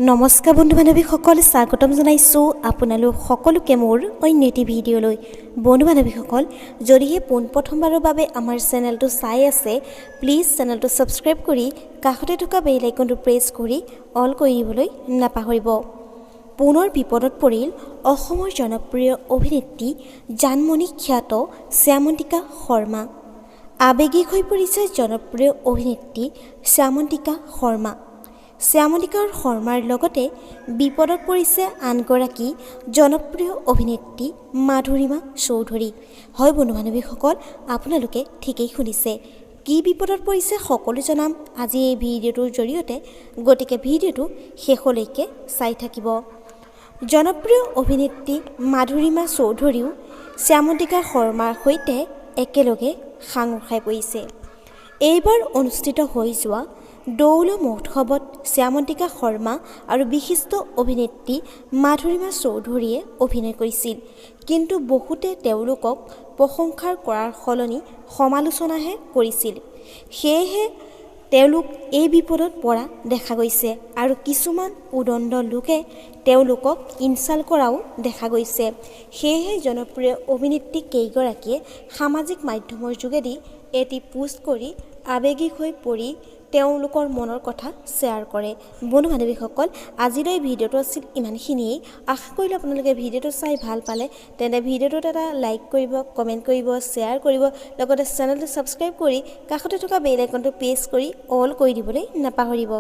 নমস্কাৰ বন্ধু বান্ধৱীসকল, স্বাগতম জনাইছোঁ আপোনালোক সকলোকে মোৰ অন্য এটি ভিডিঅ'লৈ। বন্ধু বান্ধৱীসকল, যদিহে পোনপ্ৰথমবাৰৰ বাবে আমাৰ চেনেলটো চাই আছে, প্লিজ চেনেলটো ছাবস্ক্ৰাইব কৰি কাষতে থকা বেল আইকনটো প্ৰেছ কৰি অল কৰি দিবলৈ নাপাহৰিব। পুনৰ বিপদত পৰিল অসমৰ জনপ্ৰিয় অভিনেত্ৰী জানমণি খ্যাত শ্যামন্তিকা শৰ্মা। আৱেগিক হৈ পৰিছে জনপ্ৰিয় অভিনেত্ৰী শ্যামন্তিকা শৰ্মা। শ্যামন্তিকা শৰ্মাৰ লগতে বিপদত পৰিছে আনগৰাকী জনপ্ৰিয় অভিনেত্ৰী মাধুৰিমা চৌধুৰী। হয় বন্ধু বান্ধৱীসকল, আপোনালোকে ঠিকেই শুনিছে। কি বিপদত পৰিছে সকলো জনাম আজি এই ভিডিঅ'টোৰ জৰিয়তে, গতিকে ভিডিঅ'টো শেষলৈকে চাই থাকিব। জনপ্ৰিয় অভিনেত্ৰী মাধুৰিমা চৌধুৰীও শ্যামন্তিকা শৰ্মাৰ সৈতে একেলগে সাঙুৰ খাই পৰিছে। এইবাৰ অনুষ্ঠিত হৈ যোৱা দৌল মহোৎসৱত শ্যামন্তিকা শৰ্মা আৰু বিশিষ্ট অভিনেত্ৰী মাধুৰিমা চৌধুৰীয়ে অভিনয় কৰিছিল, কিন্তু বহুতে তেওঁলোকক প্ৰশংসা কৰাৰ সলনি সমালোচনাহে কৰিছিল। সেয়েহে তেওঁলোক এই বিপদত পৰা দেখা গৈছে আৰু কিছুমান উদণ্ড লোকে তেওঁলোকক ইনচাল্ট কৰাও দেখা গৈছে। সেয়েহে জনপ্ৰিয় অভিনেত্ৰী কেইগৰাকীয়ে সামাজিক মাধ্যমৰ যোগেদি এটি পোষ্ট কৰি আৱেগিক হৈ পৰি তেওঁলোকৰ মনৰ কথা শ্বেয়াৰ কৰে। বন্ধু বান্ধৱীসকল, আজিলৈ এই ভিডিঅ'টো আছিল ইমানখিনিয়েই। আশা কৰিলোঁ আপোনালোকে ভিডিঅ'টো চাই ভাল পালে। তেন্তে ভিডিঅ'টোত এটা লাইক কৰিব, কমেণ্ট কৰিব, শ্বেয়াৰ কৰিব, লগতে চেনেলটো ছাবস্ক্ৰাইব কৰি কাষতে থকা বেল আইকনটো প্ৰেছ কৰি অল কৰি দিবলৈ নাপাহৰিব।